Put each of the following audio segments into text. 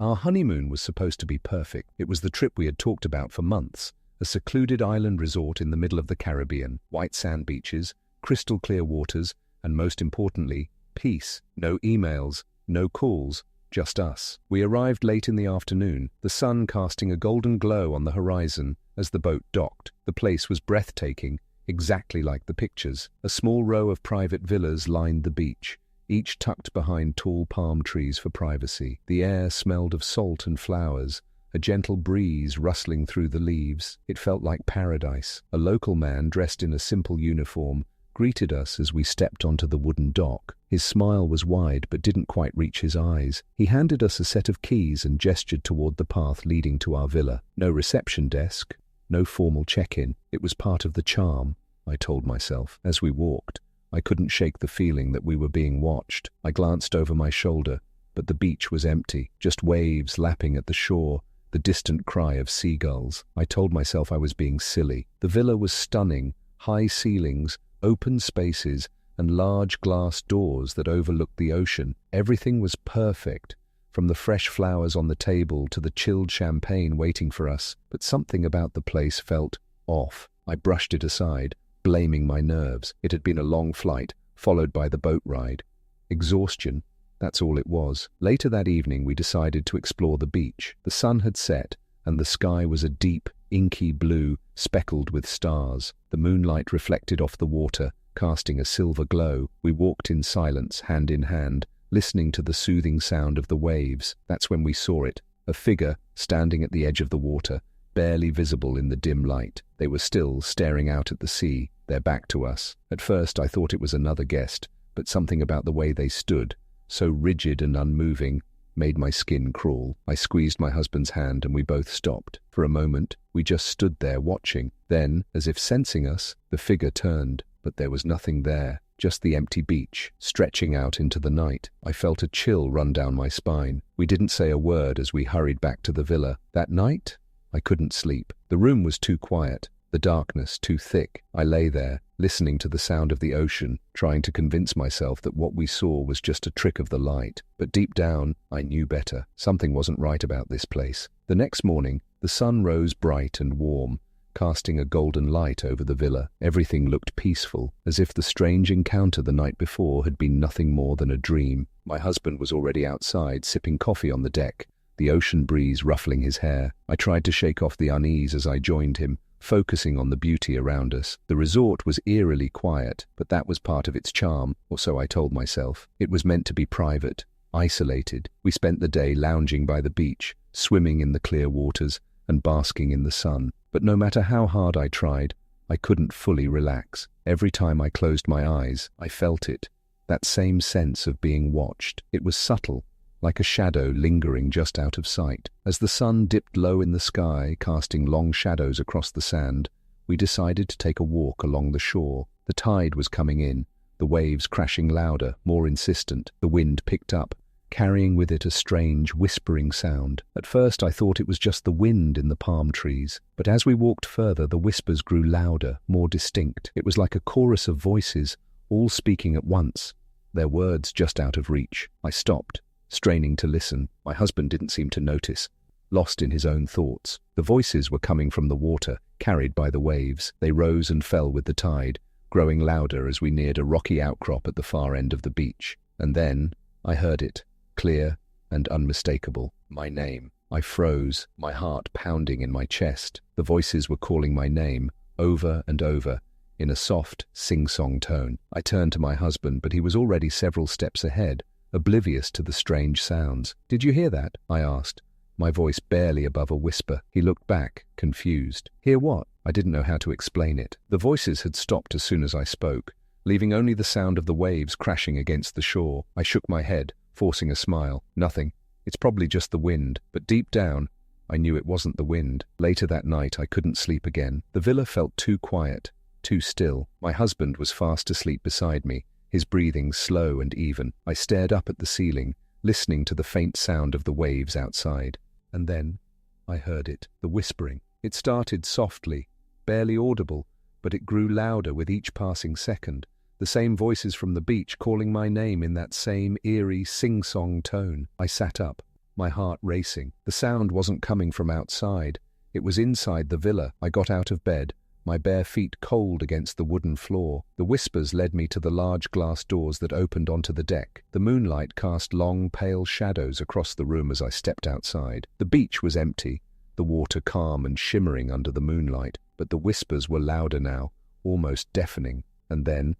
Our honeymoon was supposed to be perfect. It was the trip we had talked about for months. A secluded island resort in the middle of the Caribbean, white sand beaches, crystal clear waters, and most importantly, peace. No emails, no calls, just us. We arrived late in the afternoon, the sun casting a golden glow on the horizon as the boat docked. The place was breathtaking, exactly like the pictures. A small row of private villas lined the beach, each tucked behind tall palm trees for privacy. The air smelled of salt and flowers, a gentle breeze rustling through the leaves. It felt like paradise. A local man dressed in a simple uniform greeted us as we stepped onto the wooden dock. His smile was wide but didn't quite reach his eyes. He handed us a set of keys and gestured toward the path leading to our villa. No reception desk, no formal check-in. It was part of the charm, I told myself. As we walked, I couldn't shake the feeling that we were being watched. I glanced over my shoulder, but the beach was empty, just waves lapping at the shore, the distant cry of seagulls. I told myself I was being silly. The villa was stunning, high ceilings, open spaces, and large glass doors that overlooked the ocean. Everything was perfect, from the fresh flowers on the table to the chilled champagne waiting for us. But something about the place felt off. I brushed it aside, blaming my nerves. It had been a long flight, followed by the boat ride. Exhaustion, that's all it was. Later that evening we decided to explore the beach. The sun had set, and the sky was a deep, inky blue, speckled with stars. The moonlight reflected off the water, casting a silver glow. We walked in silence, hand in hand, listening to the soothing sound of the waves. That's when we saw it, a figure standing at the edge of the water, barely visible in the dim light. They were still staring out at the sea, their back to us. At first I thought it was another guest, but something about the way they stood, so rigid and unmoving, made my skin crawl. I squeezed my husband's hand and we both stopped. For a moment, we just stood there watching. Then, as if sensing us, the figure turned, but there was nothing there, just the empty beach, stretching out into the night. I felt a chill run down my spine. We didn't say a word as we hurried back to the villa. That night, I couldn't sleep. The room was too quiet, the darkness too thick. I lay there, listening to the sound of the ocean, trying to convince myself that what we saw was just a trick of the light. But deep down, I knew better. Something wasn't right about this place. The next morning, the sun rose bright and warm, casting a golden light over the villa. Everything looked peaceful, as if the strange encounter the night before had been nothing more than a dream. My husband was already outside, sipping coffee on the deck, the ocean breeze ruffling his hair. I tried to shake off the unease as I joined him, focusing on the beauty around us. The resort was eerily quiet, but that was part of its charm, or so I told myself. It was meant to be private, isolated. We spent the day lounging by the beach, swimming in the clear waters, and basking in the sun. But no matter how hard I tried, I couldn't fully relax. Every time I closed my eyes, I felt it, that same sense of being watched. It was subtle, like a shadow lingering just out of sight. As the sun dipped low in the sky, casting long shadows across the sand, we decided to take a walk along the shore. The tide was coming in, the waves crashing louder, more insistent. The wind picked up, carrying with it a strange, whispering sound. At first I thought it was just the wind in the palm trees, but as we walked further, the whispers grew louder, more distinct. It was like a chorus of voices, all speaking at once, their words just out of reach. I stopped, straining to listen. My husband didn't seem to notice, lost in his own thoughts. The voices were coming from the water, carried by the waves. They rose and fell with the tide, growing louder as we neared a rocky outcrop at the far end of the beach. And then I heard it, clear and unmistakable. My name. I froze, my heart pounding in my chest. The voices were calling my name, over and over, in a soft, sing-song tone. I turned to my husband, but he was already several steps ahead, oblivious to the strange sounds. "Did you hear that?" I asked, my voice barely above a whisper. He looked back, confused. "Hear what?" I didn't know how to explain it. The voices had stopped as soon as I spoke, leaving only the sound of the waves crashing against the shore. I shook my head, forcing a smile. "Nothing. It's probably just the wind." But deep down, I knew it wasn't the wind. Later that night, I couldn't sleep again. The villa felt too quiet, too still. My husband was fast asleep beside me, his breathing slow and even. I stared up at the ceiling, listening to the faint sound of the waves outside. And then I heard it, the whispering. It started softly, barely audible, but it grew louder with each passing second. The same voices from the beach calling my name in that same eerie, sing-song tone. I sat up, my heart racing. The sound wasn't coming from outside. It was inside the villa. I got out of bed, my bare feet cold against the wooden floor. The whispers led me to the large glass doors that opened onto the deck. The moonlight cast long, pale shadows across the room as I stepped outside. The beach was empty, the water calm and shimmering under the moonlight, but the whispers were louder now, almost deafening. And then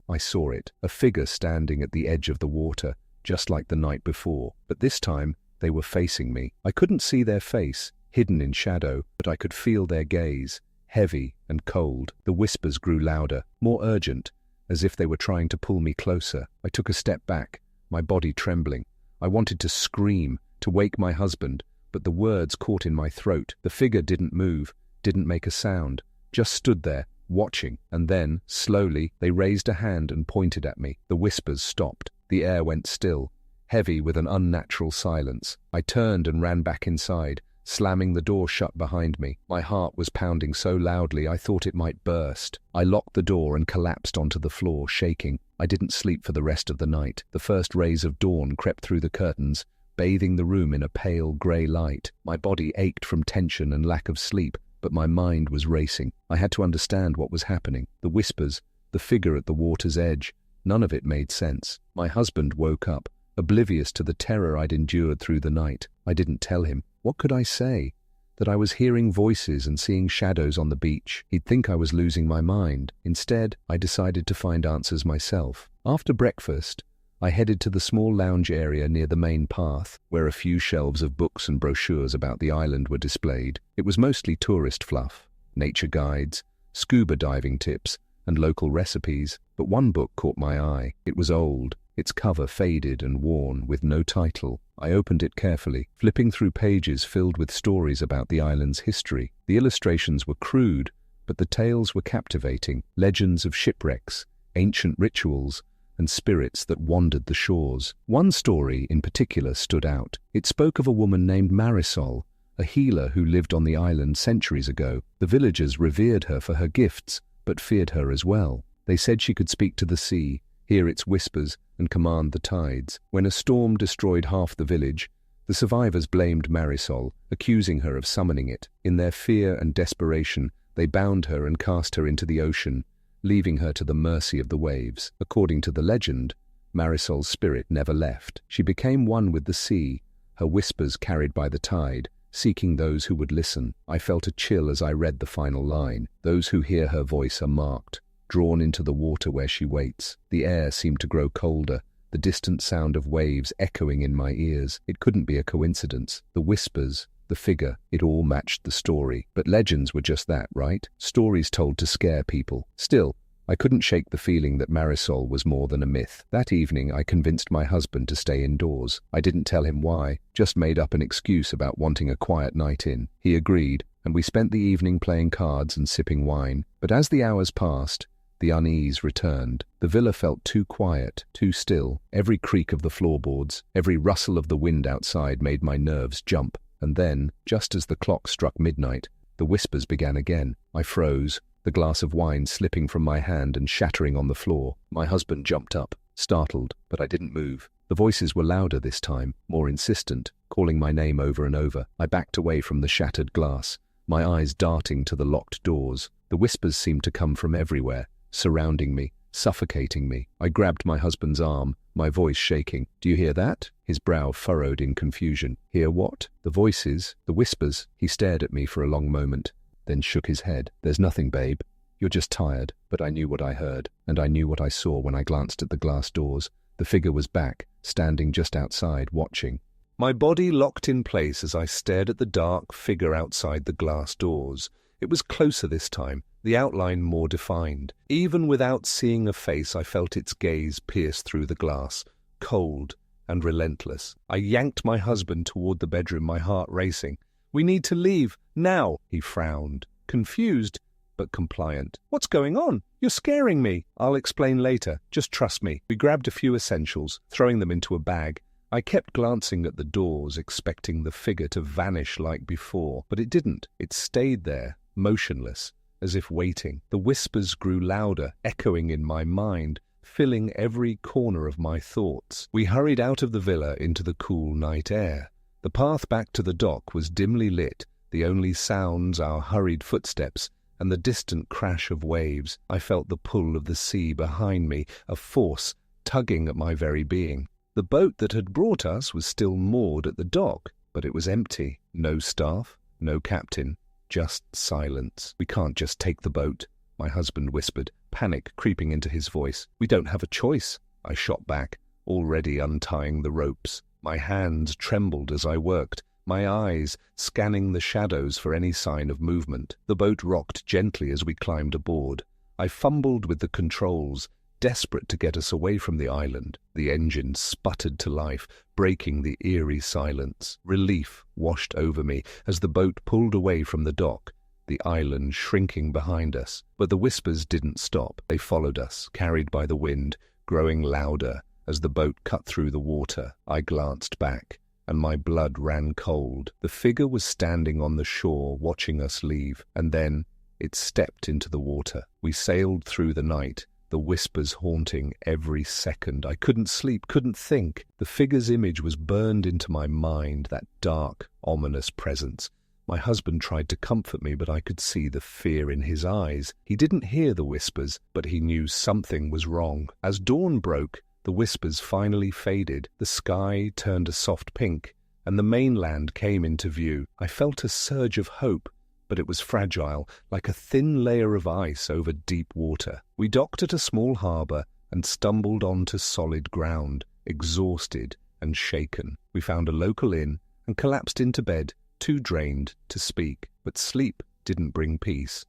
I saw it, a figure standing at the edge of the water, just like the night before. But this time, they were facing me. I couldn't see their face, hidden in shadow, but I could feel their gaze, heavy and cold. The whispers grew louder, more urgent, as if they were trying to pull me closer. I took a step back, my body trembling. I wanted to scream, to wake my husband, but the words caught in my throat. The figure didn't move, didn't make a sound, just stood there, watching. And then, slowly, they raised a hand and pointed at me. The whispers stopped. The air went still, heavy with an unnatural silence. I turned and ran back inside, slamming the door shut behind me. My heart was pounding so loudly I thought it might burst. I locked the door and collapsed onto the floor, shaking. I didn't sleep for the rest of the night. The first rays of dawn crept through the curtains, bathing the room in a pale grey light. My body ached from tension and lack of sleep, but my mind was racing. I had to understand what was happening. The whispers, the figure at the water's edge, none of it made sense. My husband woke up, oblivious to the terror I'd endured through the night. I didn't tell him. What could I say? That I was hearing voices and seeing shadows on the beach. He'd think I was losing my mind. Instead, I decided to find answers myself. After breakfast, I headed to the small lounge area near the main path, where a few shelves of books and brochures about the island were displayed. It was mostly tourist fluff, nature guides, scuba diving tips, and local recipes. But one book caught my eye. It was old, its cover faded and worn, with no title. I opened it carefully, flipping through pages filled with stories about the island's history. The illustrations were crude, but the tales were captivating. Legends of shipwrecks, ancient rituals, and spirits that wandered the shores. One story in particular stood out. It spoke of a woman named Marisol, a healer who lived on the island centuries ago. The villagers revered her for her gifts, but feared her as well. They said she could speak to the sea, hear its whispers, and command the tides. When a storm destroyed half the village, the survivors blamed Marisol, accusing her of summoning it. In their fear and desperation, they bound her and cast her into the ocean, leaving her to the mercy of the waves. According to the legend, Marisol's spirit never left. She became one with the sea, her whispers carried by the tide, seeking those who would listen. I felt a chill as I read the final line. Those who hear her voice are marked, drawn into the water where she waits. The air seemed to grow colder, the distant sound of waves echoing in my ears. It couldn't be a coincidence. The whispers, the figure, it all matched the story. But legends were just that, right? Stories told to scare people. Still, I couldn't shake the feeling that Marisol was more than a myth. That evening, I convinced my husband to stay indoors. I didn't tell him why, just made up an excuse about wanting a quiet night in. He agreed, and we spent the evening playing cards and sipping wine. But as the hours passed, the unease returned. The villa felt too quiet, too still. Every creak of the floorboards, every rustle of the wind outside made my nerves jump. And then, just as the clock struck midnight, the whispers began again. I froze, the glass of wine slipping from my hand and shattering on the floor. My husband jumped up, startled, but I didn't move. The voices were louder this time, more insistent, calling my name over and over. I backed away from the shattered glass, my eyes darting to the locked doors. The whispers seemed to come from everywhere, surrounding me, suffocating me. I grabbed my husband's arm, my voice shaking. "Do you hear that?" His brow furrowed in confusion. "Hear what?" "The voices, the whispers." He stared at me for a long moment, then shook his head. "There's nothing, babe. You're just tired." But I knew what I heard, and I knew what I saw when I glanced at the glass doors. The figure was back, standing just outside, watching. My body locked in place as I stared at the dark figure outside the glass doors. It was closer this time, the outline more defined. Even without seeing a face, I felt its gaze pierce through the glass, cold and relentless. I yanked my husband toward the bedroom, my heart racing. "We need to leave, now," he frowned, confused but compliant. "What's going on? You're scaring me." "I'll explain later, just trust me." We grabbed a few essentials, throwing them into a bag. I kept glancing at the doors, expecting the figure to vanish like before, but it didn't. It stayed there, motionless, as if waiting. The whispers grew louder, echoing in my mind, filling every corner of my thoughts. We hurried out of the villa into the cool night air, The path back to the dock was dimly lit, the only sounds our hurried footsteps and the distant crash of waves. I felt the pull of the sea behind me, a force tugging at my very being. The boat that had brought us was still moored at the dock, but it was empty. No staff, no captain, just silence. "We can't just take the boat," my husband whispered, panic creeping into his voice. "We don't have a choice," I shot back, already untying the ropes. My hands trembled as I worked, my eyes scanning the shadows for any sign of movement. The boat rocked gently as we climbed aboard. I fumbled with the controls, desperate to get us away from the island. The engine sputtered to life, breaking the eerie silence. Relief washed over me as the boat pulled away from the dock, the island shrinking behind us. But the whispers didn't stop. They followed us, carried by the wind, growing louder as the boat cut through the water. I glanced back, and my blood ran cold. The figure was standing on the shore, watching us leave, and then it stepped into the water. We sailed through the night, the whispers haunting every second. I couldn't sleep, couldn't think. The figure's image was burned into my mind, that dark, ominous presence. My husband tried to comfort me, but I could see the fear in his eyes. He didn't hear the whispers, but he knew something was wrong. As dawn broke, the whispers finally faded. The sky turned a soft pink, and the mainland came into view. I felt a surge of hope, but it was fragile, like a thin layer of ice over deep water. We docked at a small harbour and stumbled onto solid ground, exhausted and shaken. We found a local inn and collapsed into bed, too drained to speak. But sleep didn't bring peace.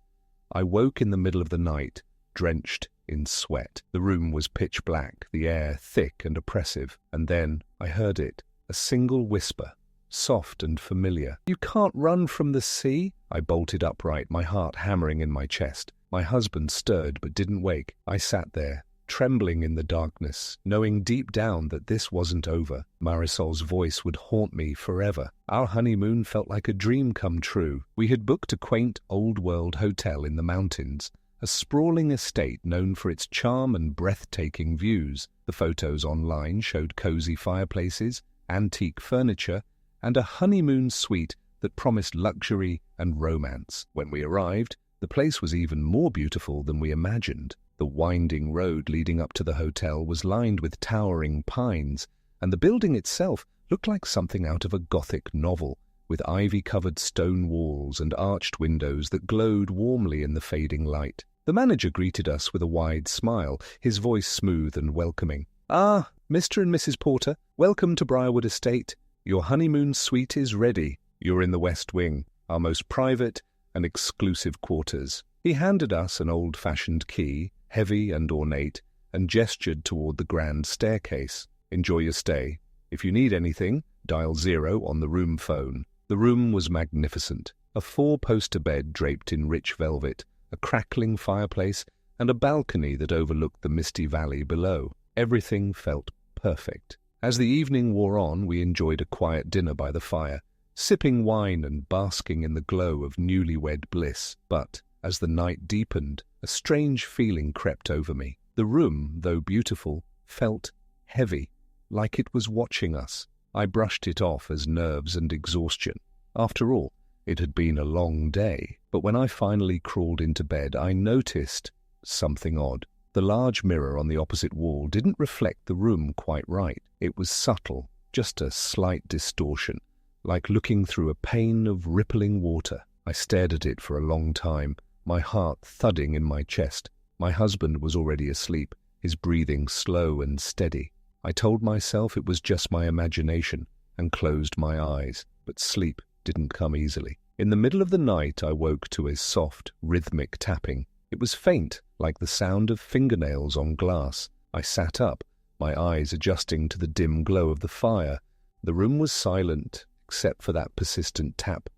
I woke in the middle of the night, drenched in sweat. The room was pitch black, the air thick and oppressive, and then I heard it, a single whisper, soft and familiar. "You can't run from the sea." I bolted upright, my heart hammering in my chest. My husband stirred but didn't wake. I sat there, trembling in the darkness, knowing deep down that this wasn't over. Marisol's voice would haunt me forever. Our honeymoon felt like a dream come true. We had booked a quaint old-world hotel in the mountains, a sprawling estate known for its charm and breathtaking views. The photos online showed cozy fireplaces, antique furniture, and a honeymoon suite that promised luxury and romance. When we arrived, the place was even more beautiful than we imagined. The winding road leading up to the hotel was lined with towering pines, and the building itself looked like something out of a Gothic novel, with ivy-covered stone walls and arched windows that glowed warmly in the fading light. The manager greeted us with a wide smile, his voice smooth and welcoming. "Ah, Mr. and Mrs. Porter, welcome to Briarwood Estate. Your honeymoon suite is ready. You're in the West Wing, our most private and exclusive quarters." He handed us an old-fashioned key, heavy and ornate, and gestured toward the grand staircase. "Enjoy your stay. If you need anything, dial 0 on the room phone." The room was magnificent. A 4-poster bed draped in rich velvet, a crackling fireplace, and a balcony that overlooked the misty valley below. Everything felt perfect. As the evening wore on, we enjoyed a quiet dinner by the fire, sipping wine and basking in the glow of newlywed bliss. But as the night deepened, a strange feeling crept over me. The room, though beautiful, felt heavy, like it was watching us. I brushed it off as nerves and exhaustion. After all, it had been a long day. But when I finally crawled into bed, I noticed something odd. The large mirror on the opposite wall didn't reflect the room quite right. It was subtle, just a slight distortion, like looking through a pane of rippling water. I stared at it for a long time, my heart thudding in my chest. My husband was already asleep, his breathing slow and steady. I told myself it was just my imagination and closed my eyes, but sleep didn't come easily. In the middle of the night, I woke to a soft, rhythmic tapping. It was faint, like the sound of fingernails on glass. I sat up, my eyes adjusting to the dim glow of the fire. The room was silent, except for that persistent tap,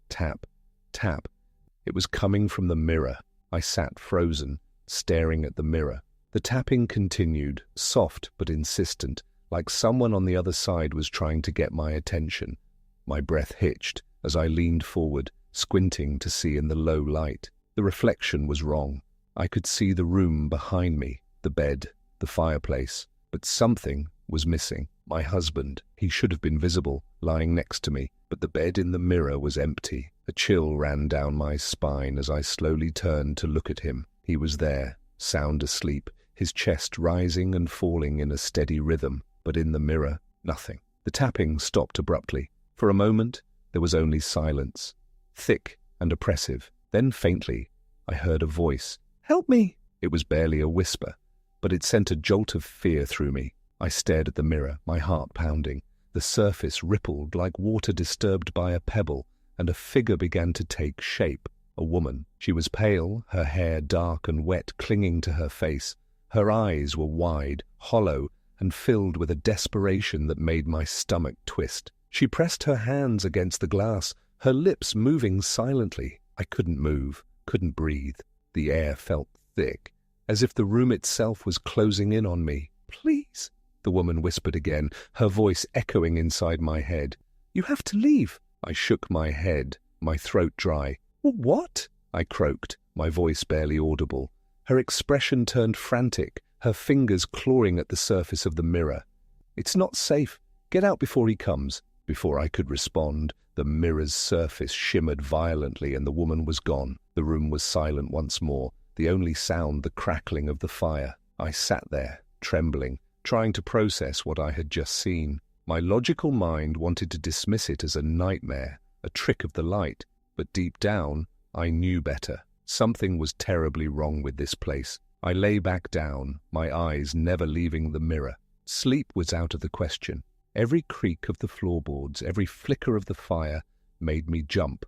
tap, tap. It was coming from the mirror. I sat frozen, staring at the mirror. The tapping continued, soft but insistent, like someone on the other side was trying to get my attention. My breath hitched as I leaned forward, squinting to see in the low light. The reflection was wrong. I could see the room behind me, the bed, the fireplace, but something was missing. My husband, he should have been visible, lying next to me, but the bed in the mirror was empty. A chill ran down my spine as I slowly turned to look at him. He was there, sound asleep, his chest rising and falling in a steady rhythm, but in the mirror, nothing. The tapping stopped abruptly. For a moment, there was only silence, thick and oppressive. Then faintly, I heard a voice. "Help me!" It was barely a whisper, but it sent a jolt of fear through me. I stared at the mirror, my heart pounding. The surface rippled like water disturbed by a pebble, and a figure began to take shape. A woman. She was pale, her hair dark and wet clinging to her face. Her eyes were wide, hollow, and filled with a desperation that made my stomach twist. She pressed her hands against the glass, her lips moving silently. I couldn't move, couldn't breathe. The air felt thick, as if the room itself was closing in on me. "Please," the woman whispered again, her voice echoing inside my head. "You have to leave." I shook my head, my throat dry. "What?" I croaked, my voice barely audible. Her expression turned frantic, her fingers clawing at the surface of the mirror. "It's not safe. Get out before he comes." Before I could respond, the mirror's surface shimmered violently and the woman was gone. The room was silent once more, the only sound the crackling of the fire. I sat there, trembling, trying to process what I had just seen. My logical mind wanted to dismiss it as a nightmare, a trick of the light, but deep down, I knew better. Something was terribly wrong with this place. I lay back down, my eyes never leaving the mirror. Sleep was out of the question. Every creak of the floorboards, every flicker of the fire made me jump.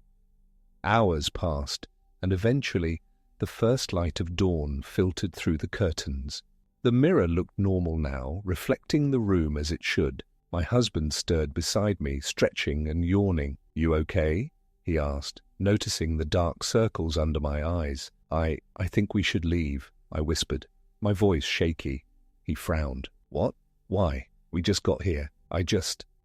Hours passed, and eventually the first light of dawn filtered through the curtains. The mirror looked normal now, reflecting the room as it should. My husband stirred beside me, stretching and yawning. "You okay?" he asked, noticing the dark circles under my eyes. I think we should leave," I whispered, my voice shaky. He frowned. "What? Why? We just got here. I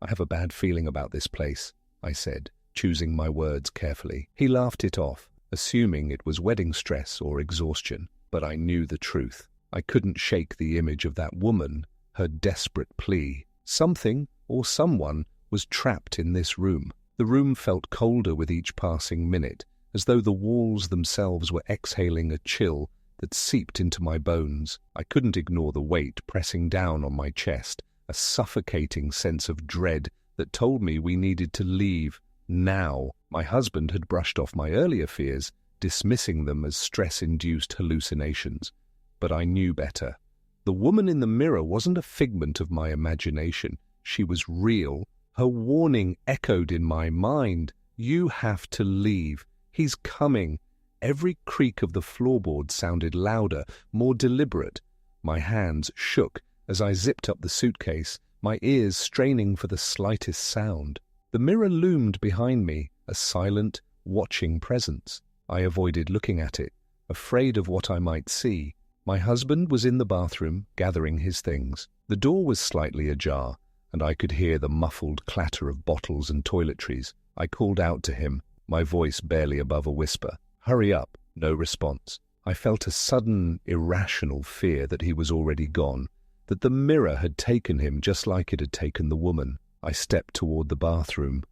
have a bad feeling about this place," I said, choosing my words carefully. He laughed it off, assuming it was wedding stress or exhaustion, but I knew the truth. I couldn't shake the image of that woman, her desperate plea. Something, or someone, was trapped in this room. The room felt colder with each passing minute, as though the walls themselves were exhaling a chill that seeped into my bones. I couldn't ignore the weight pressing down on my chest, a suffocating sense of dread that told me we needed to leave now. My husband had brushed off my earlier fears, dismissing them as stress-induced hallucinations. But I knew better. The woman in the mirror wasn't a figment of my imagination. She was real. Her warning echoed in my mind. "You have to leave. He's coming." Every creak of the floorboard sounded louder, more deliberate. My hands shook as I zipped up the suitcase, my ears straining for the slightest sound. The mirror loomed behind me, a silent, watching presence. I avoided looking at it, afraid of what I might see. My husband was in the bathroom, gathering his things. The door was slightly ajar, and I could hear the muffled clatter of bottles and toiletries. I called out to him, my voice barely above a whisper. "Hurry up." No response. I felt a sudden, irrational fear that he was already gone, that the mirror had taken him just like it had taken the woman. I stepped toward the bathroom,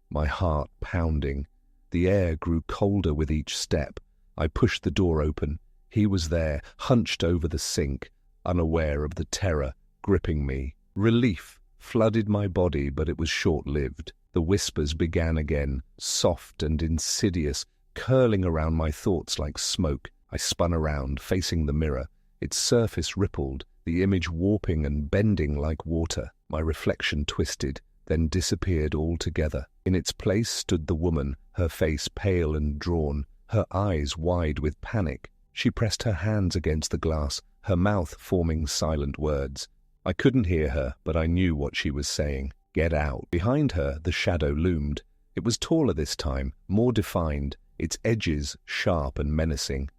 my heart pounding. The air grew colder with each step. I pushed the door open. He was there, hunched over the sink, unaware of the terror gripping me. Relief flooded my body, but it was short-lived. The whispers began again, soft and insidious, curling around my thoughts like smoke. I spun around, facing the mirror. Its surface rippled, the image warping and bending like water. My reflection twisted, then disappeared altogether. In its place stood the woman, her face pale and drawn, her eyes wide with panic. She pressed her hands against the glass, her mouth forming silent words. I couldn't hear her, but I knew what she was saying. "Get out." Behind her, the shadow loomed. It was taller this time, more defined, its edges sharp and menacing.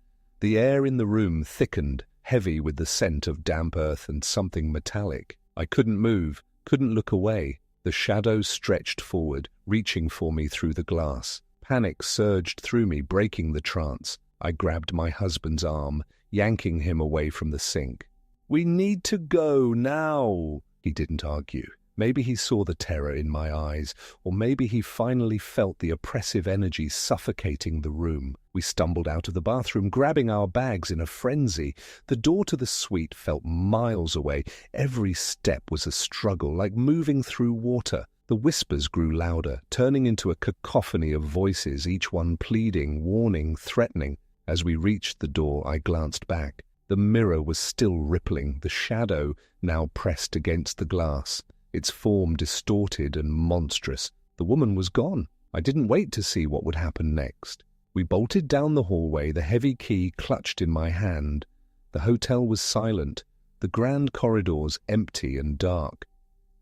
The air in the room thickened, heavy with the scent of damp earth and something metallic. I couldn't move, couldn't look away. The shadow stretched forward, reaching for me through the glass. Panic surged through me, breaking the trance. I grabbed my husband's arm, yanking him away from the sink. "We need to go now." He didn't argue. Maybe he saw the terror in my eyes, or maybe he finally felt the oppressive energy suffocating the room. We stumbled out of the bathroom, grabbing our bags in a frenzy. The door to the suite felt miles away. Every step was a struggle, like moving through water. The whispers grew louder, turning into a cacophony of voices, each one pleading, warning, threatening. As we reached the door, I glanced back. The mirror was still rippling, the shadow now pressed against the glass, its form distorted and monstrous. The woman was gone. I didn't wait to see what would happen next. We bolted down the hallway, the heavy key clutched in my hand. The hotel was silent, the grand corridors empty and dark.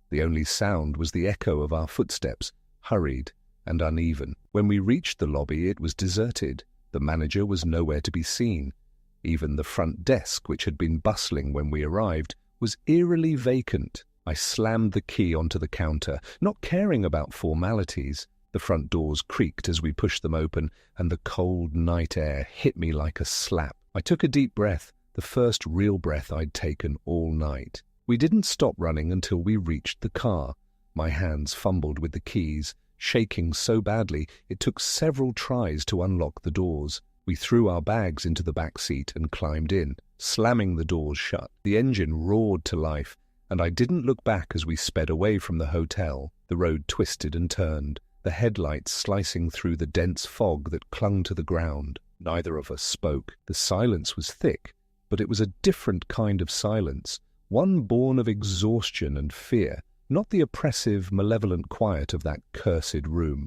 The only sound was the echo of our footsteps, hurried and uneven. When we reached the lobby, it was deserted. The manager was nowhere to be seen. Even the front desk, which had been bustling when we arrived, was eerily vacant. I slammed the key onto the counter, not caring about formalities. The front doors creaked as we pushed them open, and the cold night air hit me like a slap. I took a deep breath, the first real breath I'd taken all night. We didn't stop running until we reached the car. My hands fumbled with the keys, shaking so badly it took several tries to unlock the doors. We threw our bags into the back seat and climbed in, slamming the doors shut. The engine roared to life, and I didn't look back as we sped away from the hotel. The road twisted and turned, the headlights slicing through the dense fog that clung to the ground. Neither of us spoke. The silence was thick, but it was a different kind of silence, one born of exhaustion and fear, not the oppressive, malevolent quiet of that cursed room.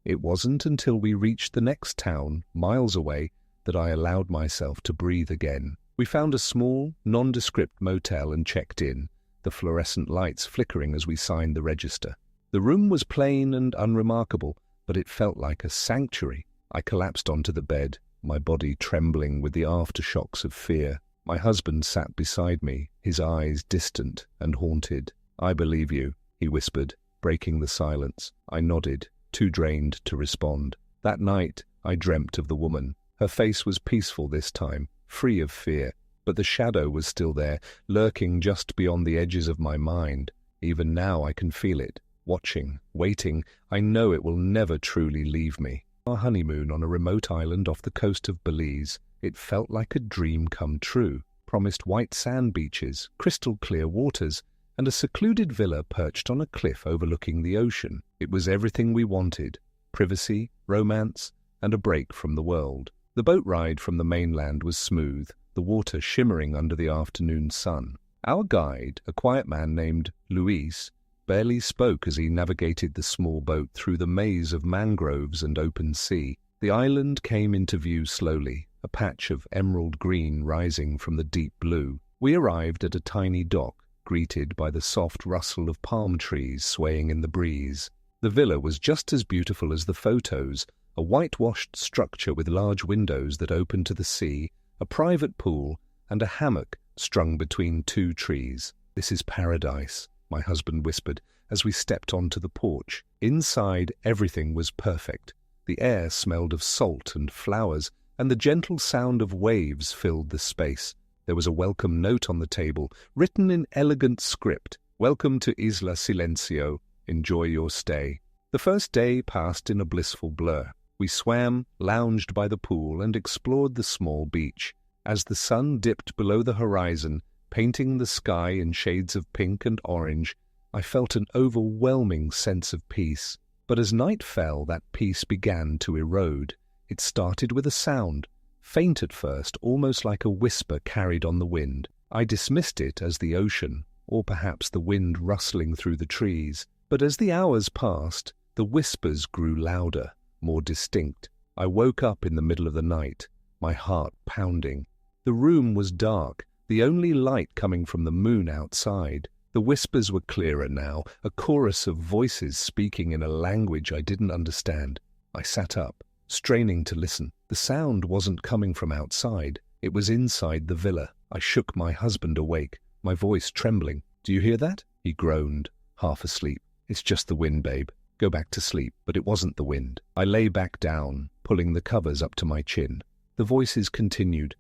It wasn't until we reached the next town, miles away, that I allowed myself to breathe again. We found a small, nondescript motel and checked in, the fluorescent lights flickering as we signed the register. The room was plain and unremarkable, but it felt like a sanctuary. I collapsed onto the bed, my body trembling with the aftershocks of fear. My husband sat beside me, his eyes distant and haunted. "I believe you," he whispered, breaking the silence. I nodded, too drained to respond. That night, I dreamt of the woman. Her face was peaceful this time, free of fear. But the shadow was still there, lurking just beyond the edges of my mind. Even now I can feel it, watching, waiting. I know it will never truly leave me. Our honeymoon on a remote island off the coast of Belize, it felt like a dream come true. Promised white sand beaches, crystal clear waters, and a secluded villa perched on a cliff overlooking the ocean. It was everything we wanted: privacy, romance, and a break from the world. The boat ride from the mainland was smooth, the water shimmering under the afternoon sun. Our guide, a quiet man named Luis, barely spoke as he navigated the small boat through the maze of mangroves and open sea. The island came into view slowly, a patch of emerald green rising from the deep blue. We arrived at a tiny dock, greeted by the soft rustle of palm trees swaying in the breeze. The villa was just as beautiful as the photos, a whitewashed structure with large windows that opened to the sea, a private pool, and a hammock strung between two trees. "This is paradise," my husband whispered as we stepped onto the porch. Inside, everything was perfect. The air smelled of salt and flowers, and the gentle sound of waves filled the space. There was a welcome note on the table, written in elegant script. "Welcome to Isla Silencio. Enjoy your stay." The first day passed in a blissful blur. We swam, lounged by the pool, and explored the small beach. As the sun dipped below the horizon, painting the sky in shades of pink and orange, I felt an overwhelming sense of peace. But as night fell, that peace began to erode. It started with a sound, faint at first, almost like a whisper carried on the wind. I dismissed it as the ocean, or perhaps the wind rustling through the trees. But as the hours passed, the whispers grew louder, more distinct. I woke up in the middle of the night, my heart pounding. The room was dark, the only light coming from the moon outside. The whispers were clearer now, a chorus of voices speaking in a language I didn't understand. I sat up, straining to listen. The sound wasn't coming from outside, it was inside the villa. I shook my husband awake, my voice trembling. "Do you hear that?" He groaned, half asleep. "It's just the wind, babe. Go back to sleep." But it wasn't the wind. I lay back down, pulling the covers up to my chin. The voices continued,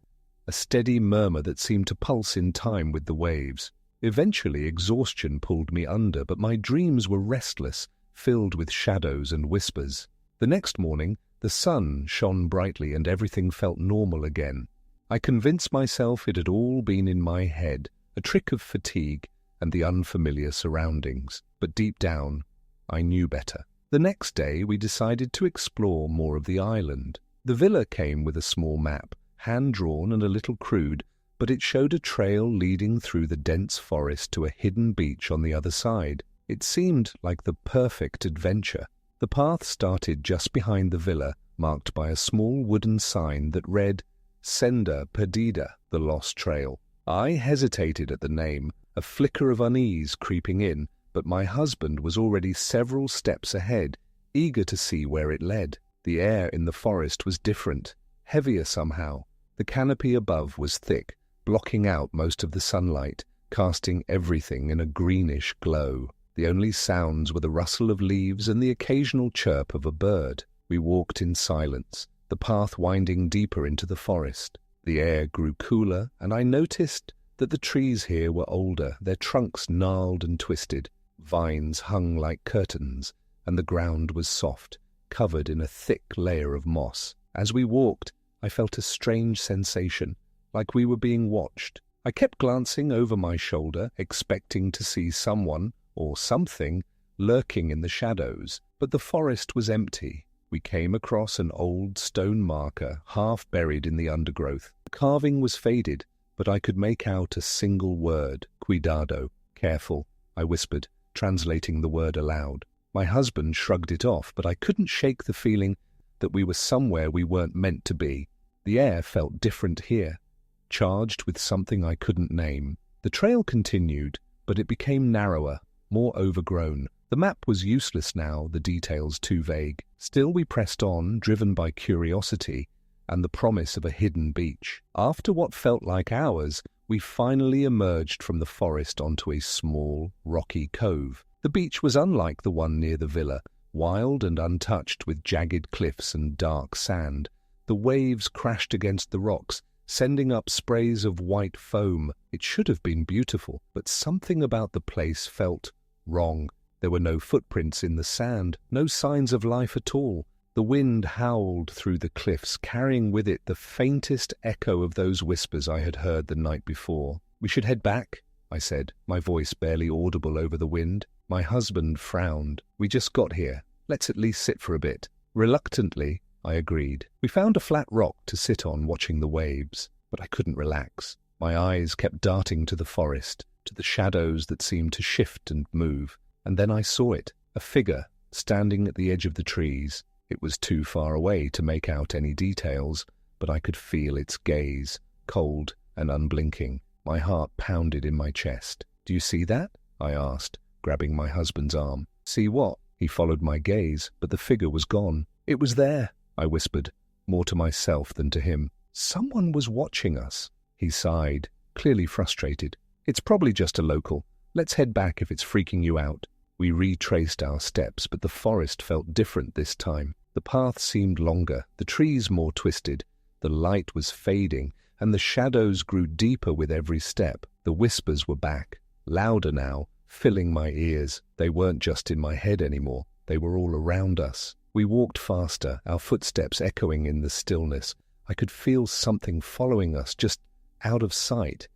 a steady murmur that seemed to pulse in time with the waves. Eventually, exhaustion pulled me under, but my dreams were restless, filled with shadows and whispers. The next morning, the sun shone brightly and everything felt normal again. I convinced myself it had all been in my head, a trick of fatigue and the unfamiliar surroundings. But deep down, I knew better. The next day, we decided to explore more of the island. The villa came with a small map, hand-drawn and a little crude, but it showed a trail leading through the dense forest to a hidden beach on the other side. It seemed like the perfect adventure. The path started just behind the villa, marked by a small wooden sign that read, Senda Perdida, the Lost Trail. I hesitated at the name, a flicker of unease creeping in, but my husband was already several steps ahead, eager to see where it led. The air in the forest was different, heavier somehow. The canopy above was thick, blocking out most of the sunlight, casting everything in a greenish glow. The only sounds were the rustle of leaves and the occasional chirp of a bird. We walked in silence, the path winding deeper into the forest. The air grew cooler, and I noticed that the trees here were older, their trunks gnarled and twisted. Vines hung like curtains, and the ground was soft, covered in a thick layer of moss. As we walked, I felt a strange sensation, like we were being watched. I kept glancing over my shoulder, expecting to see someone, or something, lurking in the shadows, but the forest was empty. We came across an old stone marker, half buried in the undergrowth. The carving was faded, but I could make out a single word, cuidado, careful, I whispered, translating the word aloud. My husband shrugged it off, but I couldn't shake the feeling that we were somewhere we weren't meant to be. The air felt different here, charged with something I couldn't name. The trail continued, but it became narrower, more overgrown. The map was useless now, the details too vague. Still we pressed on, driven by curiosity and the promise of a hidden beach. After what felt like hours, we finally emerged from the forest onto a small, rocky cove. The beach was unlike the one near the villa, wild and untouched with jagged cliffs and dark sand. The waves crashed against the rocks, sending up sprays of white foam. It should have been beautiful, but something about the place felt wrong. There were no footprints in the sand, no signs of life at all. The wind howled through the cliffs, carrying with it the faintest echo of those whispers I had heard the night before. "We should head back," I said, my voice barely audible over the wind. My husband frowned. "We just got here. Let's at least sit for a bit." Reluctantly, I agreed. We found a flat rock to sit on, watching the waves, but I couldn't relax. My eyes kept darting to the forest, to the shadows that seemed to shift and move. And then I saw it, a figure, standing at the edge of the trees. It was too far away to make out any details, but I could feel its gaze, cold and unblinking. My heart pounded in my chest. "Do you see that?" I asked, grabbing my husband's arm. "See what?" He followed my gaze, but the figure was gone. "It was there," I whispered, more to myself than to him. "Someone was watching us." He sighed, clearly frustrated. "It's probably just a local. Let's head back if it's freaking you out." We retraced our steps, but the forest felt different this time. The path seemed longer, the trees more twisted, the light was fading, and the shadows grew deeper with every step. The whispers were back, louder now, filling my ears. They weren't just in my head anymore, they were all around us. We walked faster, our footsteps echoing in the stillness. I could feel something following us, just out of sight.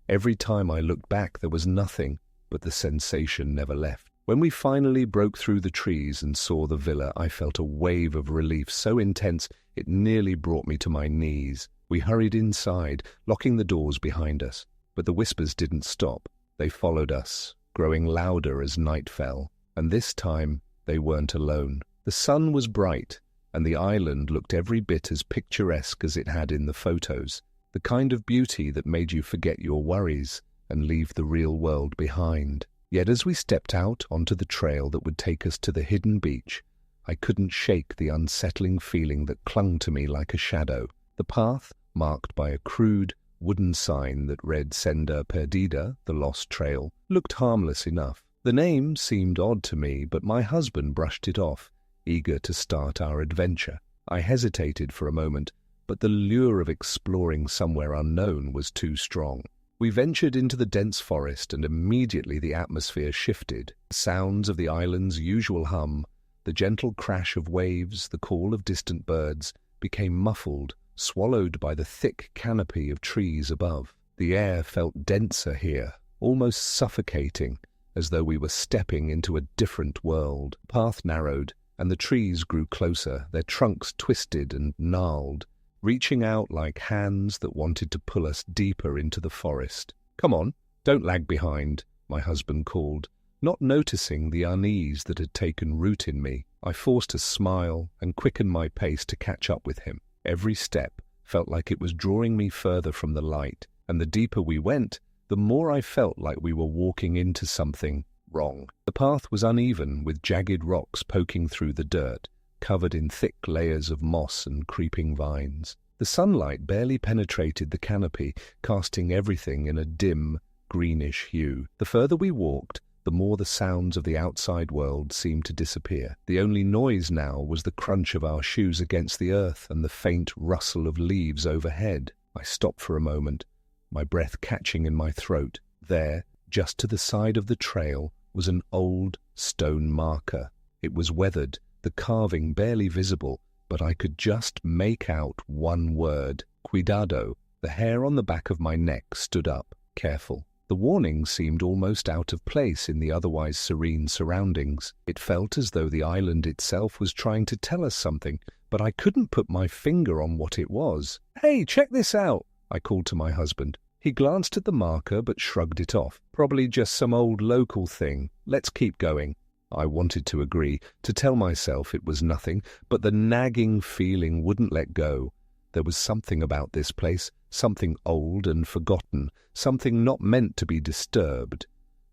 Every time I looked back, there was nothing, but the sensation never left. When we finally broke through the trees and saw the villa, I felt a wave of relief so intense it nearly brought me to my knees. We hurried inside, locking the doors behind us. But the whispers didn't stop. They followed us, growing louder as night fell. And this time, they weren't alone. The sun was bright, and the island looked every bit as picturesque as it had in the photos. The kind of beauty that made you forget your worries and leave the real world behind. Yet as we stepped out onto the trail that would take us to the hidden beach, I couldn't shake the unsettling feeling that clung to me like a shadow. The path, marked by a crude, wooden sign that read Senda Perdida, the Lost Trail, looked harmless enough. The name seemed odd to me, but my husband brushed it off, eager to start our adventure. I hesitated for a moment, but the lure of exploring somewhere unknown was too strong. We ventured into the dense forest, and immediately the atmosphere shifted. The sounds of the island's usual hum, the gentle crash of waves, the call of distant birds, became muffled, swallowed by the thick canopy of trees above. The air felt denser here, almost suffocating, as though we were stepping into a different world. The path narrowed, and the trees grew closer, their trunks twisted and gnarled, reaching out like hands that wanted to pull us deeper into the forest. "Come on, don't lag behind," my husband called, not noticing the unease that had taken root in me. I forced a smile and quickened my pace to catch up with him. Every step felt like it was drawing me further from the light, and the deeper we went, the more I felt like we were walking into something wrong. The path was uneven, with jagged rocks poking through the dirt, covered in thick layers of moss and creeping vines. The sunlight barely penetrated the canopy, casting everything in a dim, greenish hue. The further we walked, the more the sounds of the outside world seemed to disappear. The only noise now was the crunch of our shoes against the earth and the faint rustle of leaves overhead. I stopped for a moment, my breath catching in my throat. There, just to the side of the trail, was an old stone marker. It was weathered, the carving barely visible, but I could just make out one word: Cuidado. The hair on the back of my neck stood up, careful. The warning seemed almost out of place in the otherwise serene surroundings. It felt as though the island itself was trying to tell us something, but I couldn't put my finger on what it was. "Hey, check this out," I called to my husband. He glanced at the marker but shrugged it off. "Probably just some old local thing. Let's keep going." I wanted to agree, to tell myself it was nothing, but the nagging feeling wouldn't let go. There was something about this place, something old and forgotten, something not meant to be disturbed.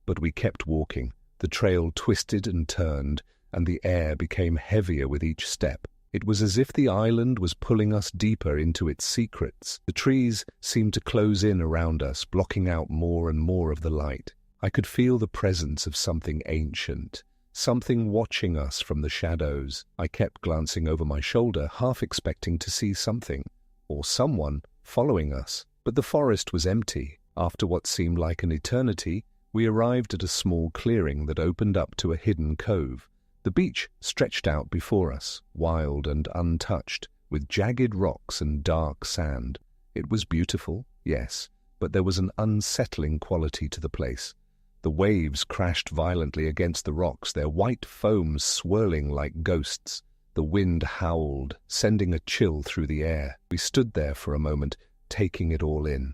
But we kept walking. The trail twisted and turned, and the air became heavier with each step. It was as if the island was pulling us deeper into its secrets. The trees seemed to close in around us, blocking out more and more of the light. I could feel the presence of something ancient, something watching us from the shadows. I kept glancing over my shoulder, half expecting to see something, or someone, following us. But the forest was empty. After what seemed like an eternity, we arrived at a small clearing that opened up to a hidden cove. The beach stretched out before us, wild and untouched, with jagged rocks and dark sand. It was beautiful, yes, but there was an unsettling quality to the place. The waves crashed violently against the rocks, their white foam swirling like ghosts. The wind howled, sending a chill through the air. We stood there for a moment, taking it all in.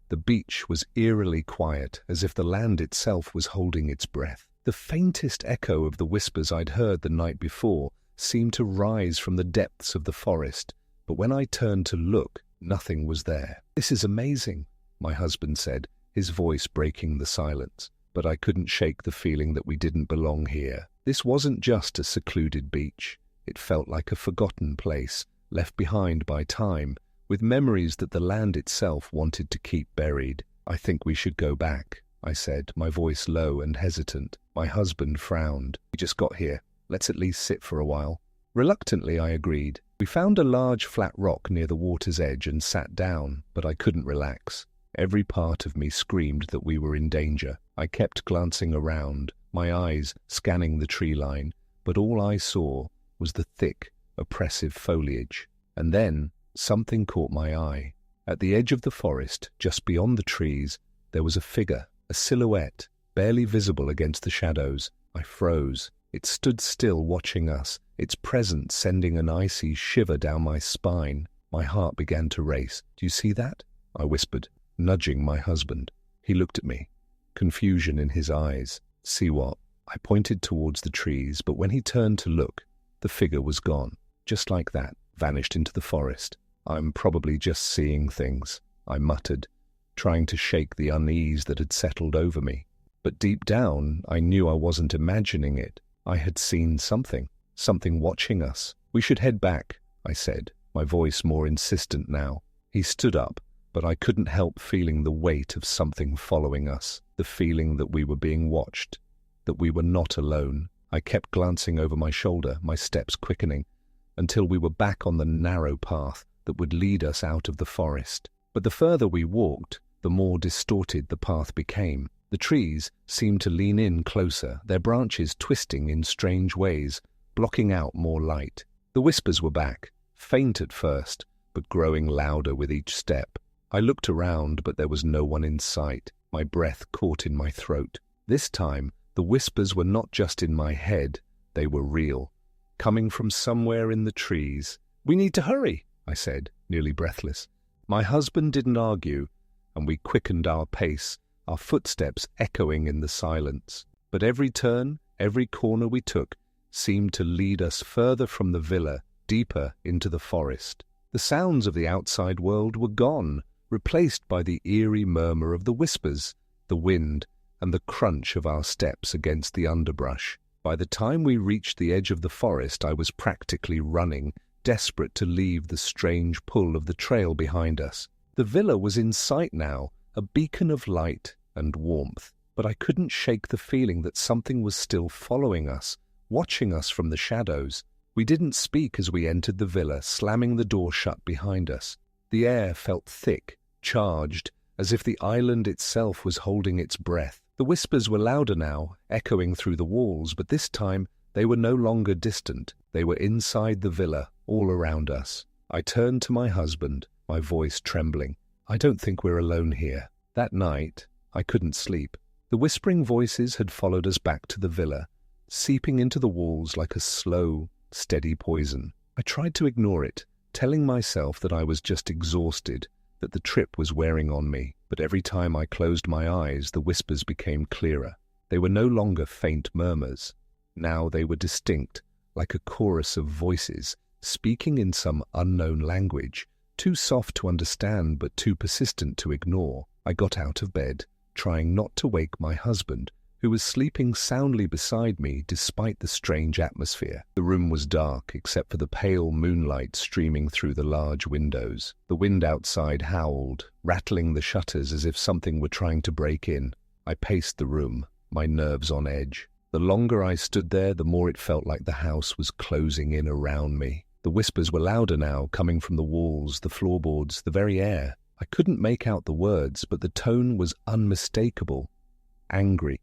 The beach was eerily quiet, as if the land itself was holding its breath. The faintest echo of the whispers I'd heard the night before seemed to rise from the depths of the forest, but when I turned to look, nothing was there. "This is amazing," my husband said, his voice breaking the silence. But I couldn't shake the feeling that we didn't belong here. This wasn't just a secluded beach. It felt like a forgotten place, left behind by time, with memories that the land itself wanted to keep buried. "I think we should go back," I said, my voice low and hesitant. My husband frowned. "We just got here. Let's at least sit for a while." Reluctantly, I agreed. We found a large flat rock near the water's edge and sat down, but I couldn't relax. Every part of me screamed that we were in danger. I kept glancing around, my eyes scanning the tree line, but all I saw was the thick, oppressive foliage. And then something caught my eye. At the edge of the forest, just beyond the trees, there was a figure, a silhouette, barely visible against the shadows. I froze. It stood still watching us, its presence sending an icy shiver down my spine. My heart began to race. "Do you see that?" I whispered, nudging my husband. He looked at me, confusion in his eyes. "See what?" I pointed towards the trees, but when he turned to look, the figure was gone. Just like that, vanished into the forest. "I'm probably just seeing things," I muttered, trying to shake the unease that had settled over me. But deep down, I knew I wasn't imagining it. I had seen something watching us. "We should head back," I said, my voice more insistent now. He stood up, but I couldn't help feeling the weight of something following us, the feeling that we were being watched, that we were not alone. I kept glancing over my shoulder, my steps quickening, until we were back on the narrow path that would lead us out of the forest. But the further we walked, the more distorted the path became. The trees seemed to lean in closer, their branches twisting in strange ways, blocking out more light. The whispers were back, faint at first, but growing louder with each step. I looked around, but there was no one in sight. My breath caught in my throat. This time, the whispers were not just in my head, they were real, coming from somewhere in the trees. "We need to hurry," I said, nearly breathless. My husband didn't argue, and we quickened our pace, our footsteps echoing in the silence. But every turn, every corner we took, seemed to lead us further from the villa, deeper into the forest. The sounds of the outside world were gone, replaced by the eerie murmur of the whispers, the wind, and the crunch of our steps against the underbrush. By the time we reached the edge of the forest, I was practically running, desperate to leave the strange pull of the trail behind us. The villa was in sight now, a beacon of light and warmth, but I couldn't shake the feeling that something was still following us, watching us from the shadows. We didn't speak as we entered the villa, slamming the door shut behind us. The air felt thick, charged, as if the island itself was holding its breath. The whispers were louder now, echoing through the walls, but this time they were no longer distant. They were inside the villa, all around us. I turned to my husband, my voice trembling. "I don't think we're alone here." That night, I couldn't sleep. The whispering voices had followed us back to the villa, seeping into the walls like a slow, steady poison. I tried to ignore it, telling myself that I was just exhausted, that the trip was wearing on me. But every time I closed my eyes, the whispers became clearer. They were no longer faint murmurs. Now they were distinct, like a chorus of voices, speaking in some unknown language, too soft to understand but too persistent to ignore. I got out of bed, trying not to wake my husband, who was sleeping soundly beside me despite the strange atmosphere. The room was dark except for the pale moonlight streaming through the large windows. The wind outside howled, rattling the shutters as if something were trying to break in. I paced the room, my nerves on edge. The longer I stood there, the more it felt like the house was closing in around me. The whispers were louder now, coming from the walls, the floorboards, the very air. I couldn't make out the words, but the tone was unmistakable. Angry,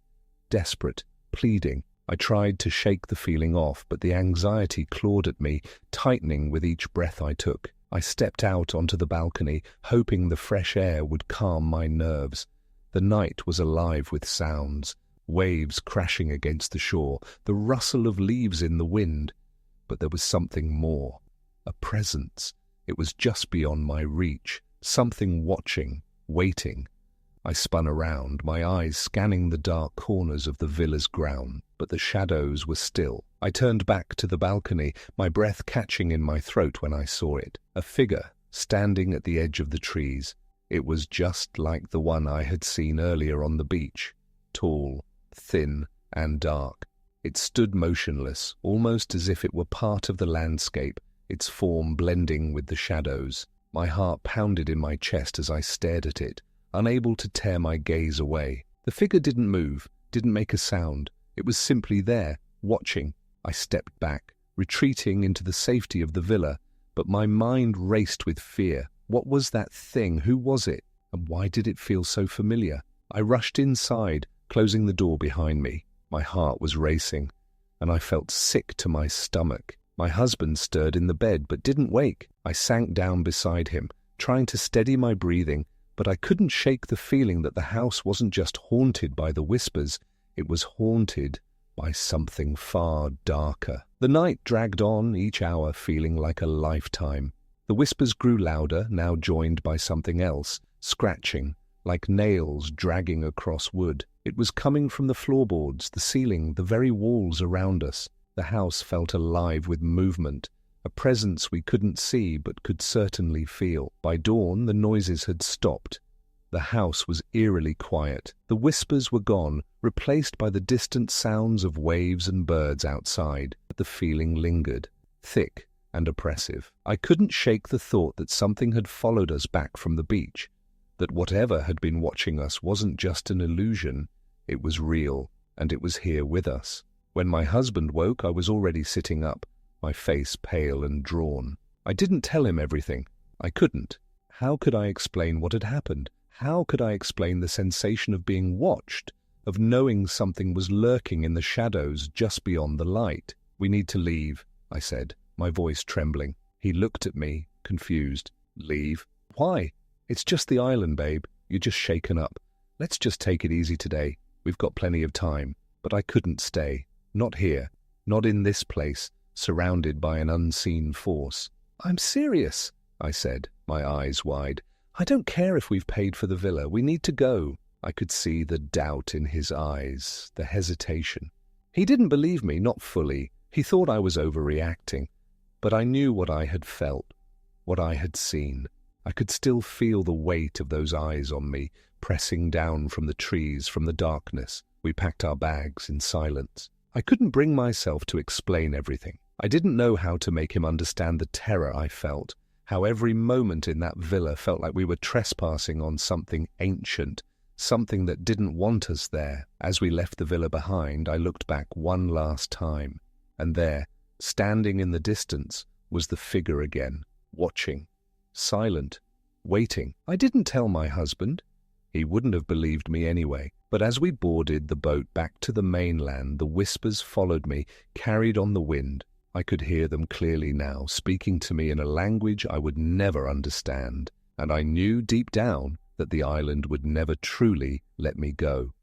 desperate, pleading. I tried to shake the feeling off, but the anxiety clawed at me, tightening with each breath I took. I stepped out onto the balcony, hoping the fresh air would calm my nerves. The night was alive with sounds, waves crashing against the shore, the rustle of leaves in the wind. But there was something more, a presence. It was just beyond my reach, something watching, waiting. I spun around, my eyes scanning the dark corners of the villa's ground, but the shadows were still. I turned back to the balcony, my breath catching in my throat when I saw it. A figure standing at the edge of the trees. It was just like the one I had seen earlier on the beach. Tall, thin, and dark. It stood motionless, almost as if it were part of the landscape, its form blending with the shadows. My heart pounded in my chest as I stared at it, unable to tear my gaze away. The figure didn't move, didn't make a sound. It was simply there, watching. I stepped back, retreating into the safety of the villa, but my mind raced with fear. What was that thing? Who was it? And why did it feel so familiar? I rushed inside, closing the door behind me. My heart was racing, and I felt sick to my stomach. My husband stirred in the bed, but didn't wake. I sank down beside him, trying to steady my breathing, but I couldn't shake the feeling that the house wasn't just haunted by the whispers, it was haunted by something far darker. The night dragged on, each hour feeling like a lifetime. The whispers grew louder, now joined by something else, scratching, like nails dragging across wood. It was coming from the floorboards, the ceiling, the very walls around us. The house felt alive with movement, a presence we couldn't see but could certainly feel. By dawn, the noises had stopped. The house was eerily quiet. The whispers were gone, replaced by the distant sounds of waves and birds outside. But the feeling lingered, thick and oppressive. I couldn't shake the thought that something had followed us back from the beach, that whatever had been watching us wasn't just an illusion, it was real, and it was here with us. When my husband woke, I was already sitting up, my face pale and drawn. I didn't tell him everything. I couldn't. How could I explain what had happened? How could I explain the sensation of being watched, of knowing something was lurking in the shadows just beyond the light? "We need to leave," I said, my voice trembling. He looked at me, confused. "Leave? Why?" "It's just the island, babe. You're just shaken up. Let's just take it easy today. We've got plenty of time." But I couldn't stay. Not here. Not in this place, surrounded by an unseen force. "I'm serious," I said, my eyes wide. "I don't care if we've paid for the villa. We need to go." I could see the doubt in his eyes, the hesitation. He didn't believe me, not fully. He thought I was overreacting. But I knew what I had felt, what I had seen. I could still feel the weight of those eyes on me, pressing down from the trees, from the darkness. We packed our bags in silence. I couldn't bring myself to explain everything. I didn't know how to make him understand the terror I felt, how every moment in that villa felt like we were trespassing on something ancient, something that didn't want us there. As we left the villa behind, I looked back one last time, and there, standing in the distance, was the figure again, watching, silent, waiting. I didn't tell my husband. He wouldn't have believed me anyway. But as we boarded the boat back to the mainland, the whispers followed me, carried on the wind. I could hear them clearly now, speaking to me in a language I would never understand. And I knew deep down that the island would never truly let me go.